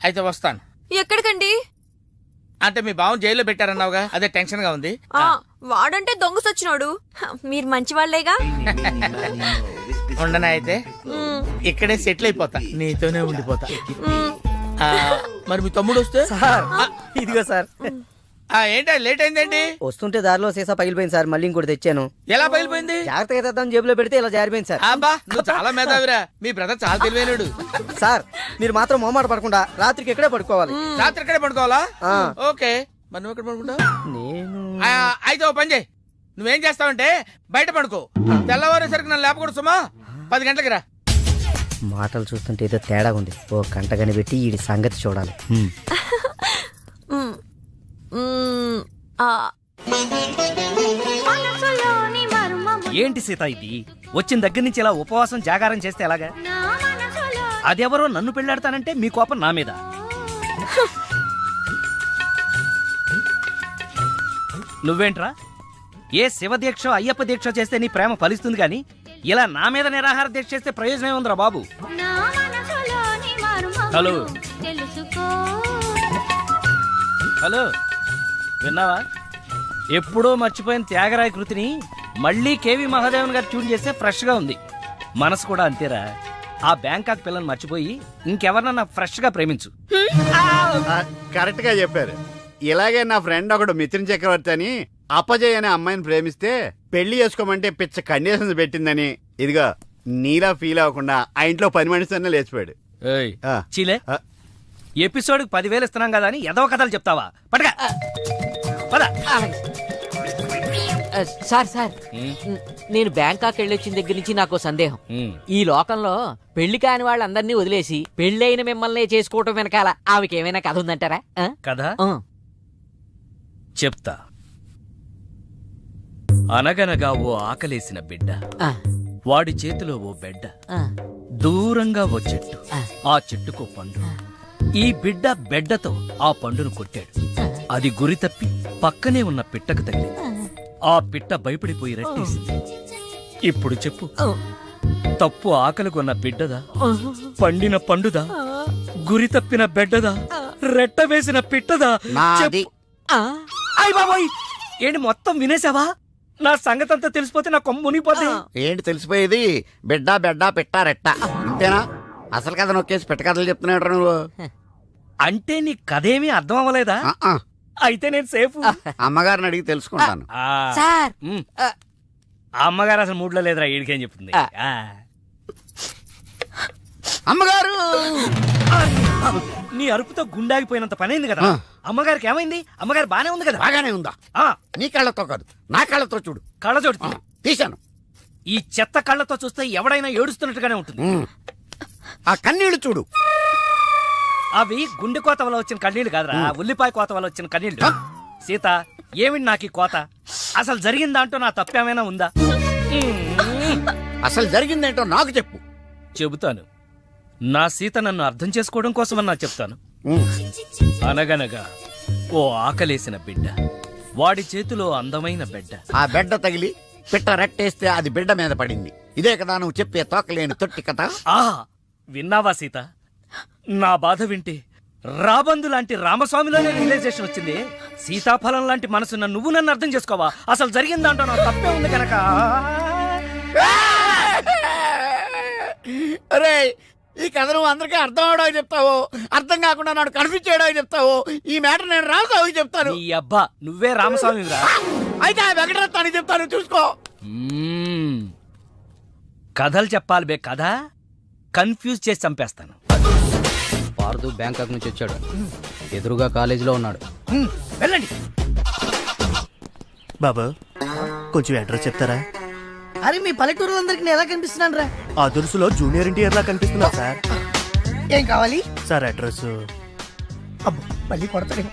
అయితే వస్తాను. ఎక్కడికండి? అంటే మీ బావని జైల్లో పెట్టారన్నావుగా, అదే టెన్షన్ గా ఉంది. వాడంటే దొంగ సచ్చినోడు. మీరు మంచి వాళ్లేగా. ఉండనా అయితే ఇక్కడే సెటిల్ అయిపోతా, నీతోనే ఉండిపోతా. మరి మీ తమ్ముడు వస్తే? సార్ ఇదిగో సార్. ఏంటి లేట్ అయిందేంటి? వస్తుంటే దారిలో సీసా పగిలిపోయింది సార్, మళ్ళీ ఇంకోటి తెచ్చాను. ఎలా పగిలిపోయింది? జాగ్రత్తగా తెద్దాం జేబులో పెడితే ఇలా జారిపోయింది సార్. అబ్బా నువ్వు చాలా మేధావిరా. మీ బ్రదర్ చాలా తెలివైనడు. సార్ మీరు మాత్రం మొహమాట పడకుండా రాత్రికి ఇక్కడే పడుకోవాలి. రాత్రి ఇక్కడే పడుకోవాలా? ఓకే, మరి నువ్వు ఎక్కడ పడుకుంటావు? నేను అయితే ఓ పని చేయి, నువ్వేం చేస్తావంటే బయట పడుకో. తెల్లవారేసరికి నన్ను లేపకూడదు సుమా. 10 గంటలకి రా. మాటలు చూస్తుంటే ఏదో తేడా ఉంది. ఓ గంట కనిపెట్టి ఈ సంగతి చూడాలి. ఏంటి సీత ఇది? వచ్చిన దగ్గర నుంచి ఇలా ఉపవాసం జాగారం చేస్తే ఎలాగా? అదెవరో నన్ను పెళ్ళాడతానంటే మీ కోపం నా మీద. నువ్వేంట్రా ఏ శివ దీక్ష అయ్యప్ప దీక్ష చేస్తే నీ ప్రేమ ఫలిస్తుంది కానీ ఇలా నా మీద నిరాహార దీక్ష చేస్తే ప్రయోజనం ఉందిరా బాబు. హలో హలో, విన్నావా? ఎప్పుడో మర్చిపోయిన త్యాగరాయ కృతిని మళ్ళీ కేవి మహాదేవన్ గారు ట్యూన్ చేస్తే ఫ్రెష్ గా ఉంది. మనసు కూడా అంతేరా. ఆ బ్యాంకాక్ పిల్లని మర్చిపోయి ఇంకెవరన్నా ఫ్రెష్ గా ప్రేమించు. కరెక్ట్ గా చెప్పారు. ఇలాగే నా ఫ్రెండ్ ఒకడు మిథున్ చక్రవర్తి అని అపజయ్ అనే అమ్మాయిని ప్రేమిస్తే పెళ్లి చేసుకోమంటే పిచ్చ కండిషన్స్ పెట్టిందని ఇదిగా నీలా ఫీల్ అవ్వకుండా ఆ ఇంట్లో 10 మనిషి లేచిపోయాడు. చీలే ఎపిసోడ్ 10,000 ఇస్తున్నాం కదా అని ఎదవ కథలు చెప్తావా? పడగా పద. సార్ సార్ నేను బ్యాంకాక్ వెళ్ళొచ్చిన దగ్గర నుంచి నాకు సందేహం. ఈ లోకంలో పెళ్లి కాని వాళ్ళందరినీ వదిలేసి పెళ్ళైన మిమ్మల్ని చేసుకోవటం వెనకాల ఆమెకి ఏమైనా కథ ఉందంటారా? కదా చెప్తా. అనగనగా ఓ ఆకలేసిన బిడ్డ, వాడి చేతిలో ఓ బెడ్డ, దూరంగా ఓ చెట్టు, ఆ చెట్టుకో పండు, ఈ బిడ్డ బెడ్డతో ఆ పండును కొట్టాడు. అది గురి తప్పి పక్కనే ఉన్న పిట్టకు తగిలింది. ఆ పిట్ట భయపడిపోయి రెట్టేసింది. ఇప్పుడు చెప్పు, తప్పు ఆకలికొన్న బిడ్డదా, పండిన పండుదా, గురి తప్పిన బెడ్డదా, రెట్ట వేసిన పిట్టదా? నాది. అయ్ బాబోయ్, ఏంటి మొత్తం వినేసావా? నా సంగతంతా తెలిసిపోతే నా కొమ్ము మునిగిపోతే. ఏంటి తెలిసిపోయేది? బిడ్డ బెడ్డ పెట్ట రెట్ట ఇంతేనా? అసలు కథ నొక్కేసి పెట్ట కథలు చెప్తున్నాడు నువ్వు. అంటే నీ కథేమీ అర్థం అవ్వలేదా? అయితే నేను సేఫ్. అమ్మగారిని అడిగి తెలుసుకుంటాను. సార్ ఆ అమ్మగారు అసలు మూడ్లో లేదురా, ఈడికేం చెప్తుంది. అమ్మగారు, నీ అరుపుతో గుండాగిపోయినంత పనైంది కదా. అమ్మగారికి ఏమైంది? అమ్మగారు బానే ఉంది కదా? బాగానే ఉందా? నీ కళ్ళతో కాదు, నా కళ్ళతో చూడు. కళ్ళజోడు తీశాను. ఈ చెత్త కళ్ళతో చూస్తే ఎవడైనా ఏడుస్తున్నట్టుగానే ఉంటుంది. ఆ కన్నీళ్లు చూడు. అవి గుండె కోత వల్ల వచ్చిన కన్నీళ్లు కాదురా, ఉల్లిపాయ కోత వల్ల వచ్చిన కన్నీళ్లు. సీత, ఏమిటి నాకు ఈ కోత? అసలు జరిగిందా అంటూ నా తప్పేమైనా ఉందా? అసలు జరిగిందేంటో నాకు చెప్పు. చెబుతాను. నా సీత నన్ను అర్థం చేసుకోవడం కోసమన్నా చెప్తాను. అనగనగా ఓ ఆకలేసిన బిడ్డ, వాడి చేతిలో అందమైన బిడ్డ. ఆ బిడ్డ తగిలి పిట్ట రెట్టేస్తే అది బిడ్డ మీద పడింది. ఇదే కదా నువ్వు చెప్పే తోకలేని తొట్టి కథ? విన్నావా సీత? నా బాధ వింటే రాబందు లాంటి రామస్వామిలోనే రియలైజేషన్ వచ్చింది. సీతాఫలం లాంటి మనసున్న నువ్వు నన్ను అర్థం చేసుకోవా? అసలు జరిగిందంటో నా తప్పే ఉంది కనుక. అరే, ఈ కథ నువ్వు అందరికీ అర్థం అవడానికి చెప్తావు, అర్థం కాకుండా నాడు కన్ఫ్యూజ్ చేయడానికి చెప్తావు. ఈ మ్యాటర్ నేను రామస్వామికి చెప్తాను. ఈ అబ్బా, నువ్వే రామస్వామి రా. అయితే ఆ వెంకటరత్నానికి చెప్తాను, చూసుకో. కథలు చెప్పాలి బే, కథ కన్ఫ్యూజ్ చేసి చంపేస్తాను. పార్దు బ్యాంకాక్ నుంచి వచ్చాడు. ఎదురుగా కాలేజీలో ఉన్నాడు. వెళ్ళండి. బాబు, కొంచెం అడ్రస్ చెప్తారా? అరే, మీ పల్లెటూరులందరికీ నేను ఎలా కనిపిస్తున్నాను రా? ఆ దురుసులో జూనియర్ ఎన్టీఆర్ లా కనిపిస్తున్నా సార్. ఏం కావాలి సార్ అడ్రస్? అబ్బో, మళ్ళీ కొడతాడు.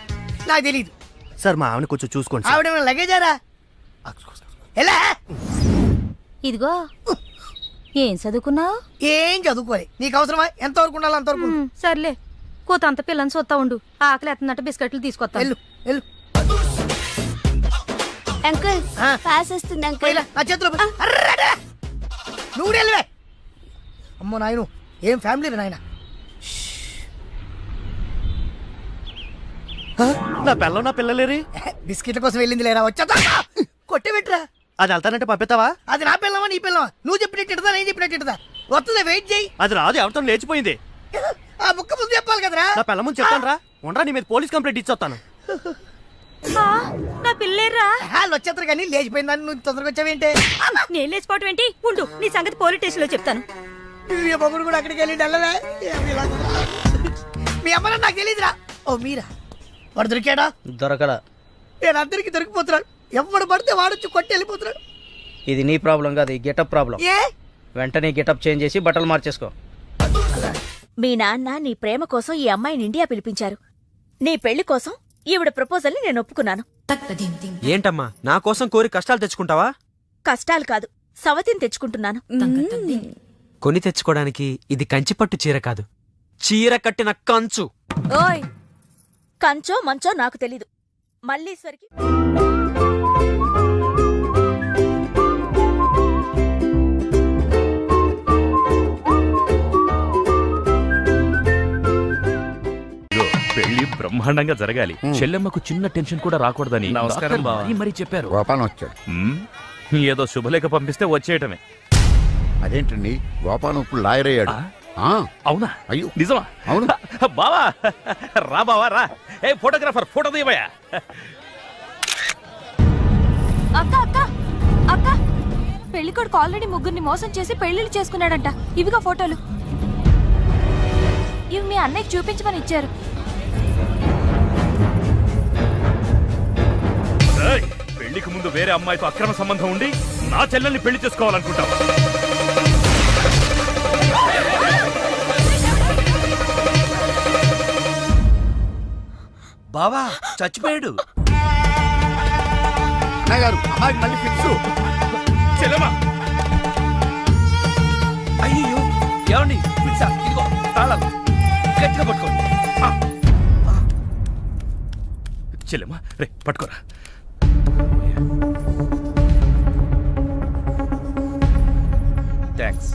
నాకు తెలీదు సార్, మా ఆవిడ కొంచెం చూసుకోండి. ఆవిడ లగేజారా? ఎలా? ఇదిగో, ఏం చదువుకున్నావు? ఏం చదువుకోవాలి. నీకు అవసరమా? ఎంతవరకు ఉండాలి అంతవరకు. సర్లే, కోత అంత పిల్లని చూస్తా ఉండు. ఆకలి ఎత్తున్నట్టు బిస్కెట్లు తీసుకొస్తా. వెళ్ళు వెళ్ళు. అంకుల్, పాస్ వస్తుంది అంకుల్. నా చేతిలో నువ్వు వెళ్ళవే. అమ్మో నాయను, ఏం ఫ్యామిలీ నాయన. నా పిల్ల, నా పిల్లలేరి? బిస్కెట్ల కోసం వెళ్ళింది లేరా? వచ్చా కొట్టి పెట్టరా. అది వెళ్తానంటే పంపిస్తావా? అది నా పిల్లవా నీ పిల్లవా? నువ్వు చెప్పినట్టు నేను చెప్పినట్టు వస్తుందా? వెయిట్ చేయి. అది రాదు, ఎవరితో లేచిపోయింది. ఆ బుక్క ముందు చెప్పాలి కదరా. నా పిల్ల ముందు చెప్తాను రా. ఉండరా, నీ మీద పోలీస్ కంప్లైంట్ ఇచ్చొస్తాను. నా పిల్లేరా? వాళ్ళు వచ్చేస్తారు కానీ లేచిపోయిందని నువ్వు తొందరగా వచ్చావేంటే? నేను లేచిపోవటం ఏంటి? ఉండు, నీ సంగతి పోలీస్ స్టేషన్ లో చెప్తాను. మొగుడు కూడా అక్కడికి వెళ్ళి వెళ్ళవే. మీ అమ్మ నాకు తెలియదురా. ఓ మీరా? వాడు దొరికాడా? దొరకడా? నేను అందరికి దొరికిపోతున్నాడు. ఎవడు పడితే వాడొచ్చి కొట్టి వెళ్ళిపోతున్నాడు. ఇది నీ ప్రాబ్లం కాదు, ఈ గెటప్ ప్రాబ్లం. ఏ? వెంటనే గెటప్ చేంజ్ చేసి బట్టలు మార్చేసుకో. మీ నాన్న నీ ప్రేమ కోసం ఈ అమ్మాయిని ఇండియా పిలిపించారు. నీ పెళ్లి కోసం ఈవిడ ప్రపోజల్ ని నేను ఒప్పుకున్నాను. ఏంటమ్మా, నా కోసం కోరి కష్టాలు తెచ్చుకుంటావా? కష్టాలు కాదు, సవతిని తెచ్చుకుంటున్నాను. కొని తెచ్చుకోవడానికి ఇది కంచిపట్టు చీర కాదు, చీర కట్టిన కంచు. ఓయ్, కంచో మంచో నాకు తెలీదు. మల్లీశ్వరికి పెళ్లి బ్రహ్మాండంగా జరగాలి. చెల్లెమ్మకు చిన్న టెన్షన్ కూడా రాకూడదని నమస్కారం మరి చెప్పారు. గోపాలం వచ్చాడు. ఏదో శుభలేఖ పంపిస్తే వచ్చేయటమే. అదేంటండి, గోపాలం ఇప్పుడు లాయర్ అయ్యాడు. అవునా? అయ్యో, నిజమా? అవును బావా. రా బావా రా. ఏ ఫోటోగ్రాఫర్, ఫోటో తీయవయ్యా. అక్క అక్క అక్క, పెళ్లికొడుకు ఆల్రెడీ ముగ్గురిని మోసం చేసి పెళ్లిళ్ళు చేసుకున్నాడంట. ఇవిగా ఫోటోలు. ఇవి మీ అన్నయ్యకి చూపించమని ఇచ్చారు. పెళ్లికి ముందు వేరే అమ్మాయితో అక్రమ సంబంధం ఉండి నా చెల్లెల్ని పెళ్లి చేసుకోవాలనుకుంటావా? బావా చచ్చిపోయాడు. అమ్మాయికి మళ్ళీ ఫిక్స్. చెల్లెమ్మా, అయ్యో ఏమండి? ఇదిగో తాళాలు గట్టిగా పట్టుకోండి. చెల్లెమ్మా రే పట్టుకోరా. థ్యాంక్స్.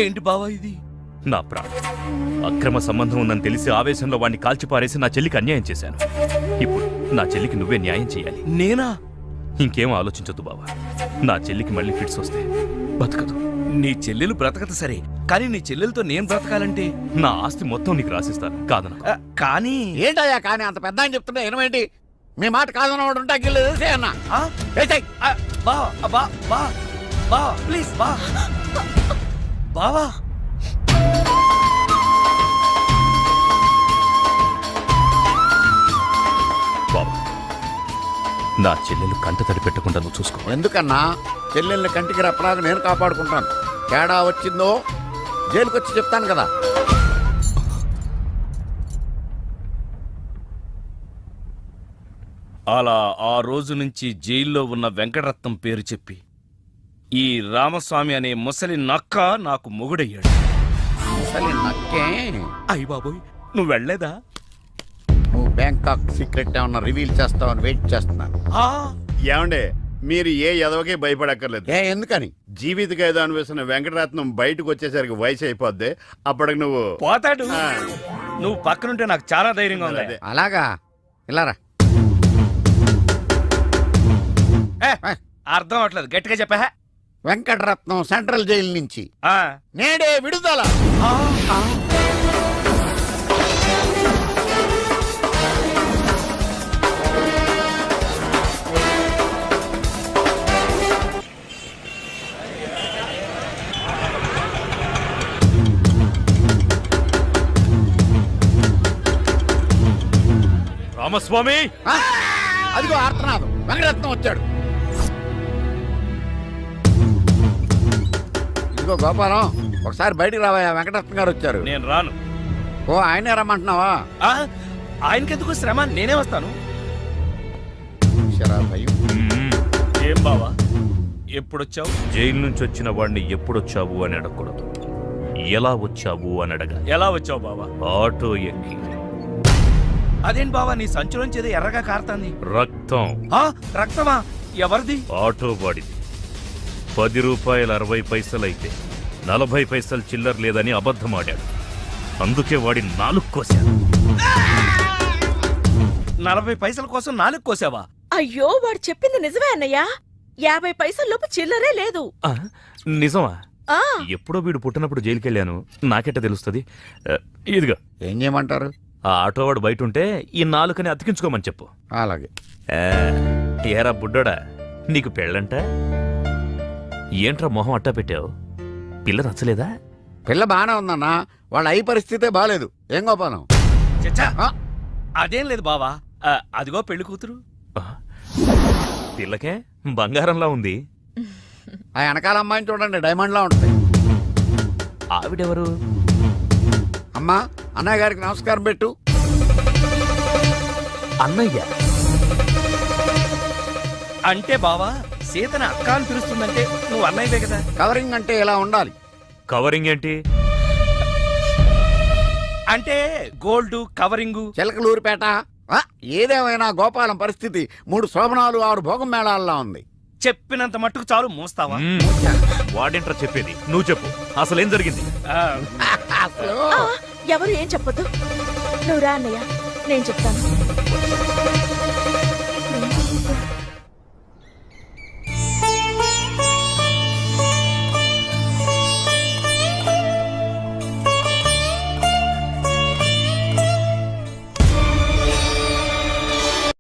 ఏంటి బావా ఇది? నా ప్రాణం అక్రమ సంబంధం ఉందని తెలిసి ఆవేశంలో వాడిని కాల్చిపారేసి నా చెల్లికి అన్యాయం చేశాను. ఇప్పుడు నా చెల్లికి నువ్వే న్యాయం చేయాలి. నేనా? ఇంకేం ఆలోచించొద్దు బావా. నా చెల్లికి మళ్ళీ ఫిట్స్ వస్తే బతకదు. నీ చెల్లెలు బ్రతకదు సరే, కానీ నీ చెల్లెలతో నేను బ్రతకాలంటే నా ఆస్తి మొత్తం నీకు రాసిస్తాను. కాదన కానీ ఏంటయ్యా కానీ అంత పెద్ద అని చెప్తున్నా ఏమేంటి? మీ మాట కాదన్నవాడు ఉంటే గిల్లు అన్న బా ప్లీజ్ బా బావా. బావా నా చెల్లెలు కంట తడి పెట్టకుండా నువ్వు చూసుకో. ఎందుకన్నా చెల్లెల్ని కంటికి రెప్పలాగా నేను కాపాడుకుంటాను. తేడా వచ్చిందో జైలుకొచ్చి చెప్తాను కదా. అలా ఆ రోజు నుంచి జైల్లో ఉన్న వెంకటరత్నం పేరు చెప్పి ఈ రామస్వామి అనే ముసలి నక్క నాకు మొగుడయ్యాడు. అసలు నక్కే అయ్య బాబోయ్, నువ్వు వెళ్ళలేదా? నువ్వు బ్యాంకాక్ సీక్రెట్ ఏమన్నా రివీల్ చేస్తావని వెయిట్ చేస్తున్నాను. ఏమండే మీరు ఏ ఎదవకే భయపడక్కర్లేదు. ఎందుకని? జీవిత ఖైదు అనిపిస్తున్న వెంకటరత్నం బయటకు వచ్చేసరికి వయసు అయిపోద్ది. అప్పటికి నువ్వు పోతాడు. నువ్వు పక్కనుంటే నాకు చాలా ధైర్యంగా ఉంది. అలాగా ఇలారా. అర్థం అవట్లేదు, గట్టిగా చెప్పా. వెంకటరత్నం సెంట్రల్ జైలు నుంచి నేడే విడుదల. రామస్వామి అదిగో ఆర్తనాథం, వెంకటరత్నం వచ్చాడు. ఇదిగో గోపాలం, ఒకసారి బయటికి రావా, వెంకటరత్నం గారు వచ్చారు. నేను రాను. ఓ ఆయనే రమ్మంటున్నావా? ఆయనకెందుకు శ్రమ, నేనే వస్తాను. భయం. ఏం బావా ఎప్పుడొచ్చావు? జైలు నుంచి వచ్చిన వాడిని ఎప్పుడొచ్చావు అని అడగకూడదు, ఎలా వచ్చావు అని అడగా. ఎలా వచ్చావు బావా? ఆటో ఎక్కి. అదేంటి బావా, నీ సంచులోంచి ఏదో ఎర్రగా కారుతాంది. రక్తం. రక్తమా? ఎవరిది? ఆటో వాడిది. 10 రూపాయలు 60 పైసలు అయితే 40 పైసలు చిల్లర లేదని అబద్ధమాడాడు. అందుకే వాడి 4 కోశాడు. 40 పైసల కోసం 4 కోసావా? అయ్యో, వాడు చెప్పింది నిజమే అన్నయ్యా. 50 పైసల లోపు చిల్లరే లేదు. నిజమా? ఆ ఎప్పుడో వీడు పుట్టినప్పుడు జైలుకెళ్ళాను, నాకెట్ట తెలుస్తుంది. ఇదిగా ఏం చేయమంటారు? ఆ ఆటోవాడు బయట ఉంటే ఈ 4 అతికించుకోమని చెప్పు. అలాగే. ఏరా బుడ్డోడా, నీకు పెళ్ళంట? ఏంట్రా మొహం అట్టా పెట్టావు? పిల్ల నచ్చలేదా? పిల్ల బాగానే ఉందన్నా, వాళ్ళ అయి పరిస్థితే బాగాలేదు. ఏం గోపాలం? చచ్చా, అదేం లేదు బావా. అదిగో పెళ్లి కూతురు. పిల్లకే బంగారంలా ఉంది. ఆ వెనకాల అమ్మాయిని చూడండి, డైమండ్ లా ఉంటుంది. ఆవిడెవరు? అమ్మా, అన్నయ్య గారికి నమస్కారం పెట్టు. అన్నయ్య అంటే బావా, సీతను అక్క అని పిలుస్తుందంటే నువ్వు అన్నయ్యవే కదా. కవరింగ్ అంటే ఇలా ఉండాలి. కవరింగ్ ఏంటి? అంటే గోల్డ్ కవరింగు. చిలకలూరిపేట. ఏదేమైనా గోపాలం పరిస్థితి 3 శోభనాలు 6 భోగం మేళాల్లో ఉంది. చెప్పినంత మట్టుకు చాలు, మోస్తావా? వాడేంట్రా చెప్పేది, నువ్వు చెప్పు, అసలేం జరిగింది? ఎవరు ఏం చెప్పొద్దు. నువ్వు రా అన్నయ్య, నేను చెప్తాను.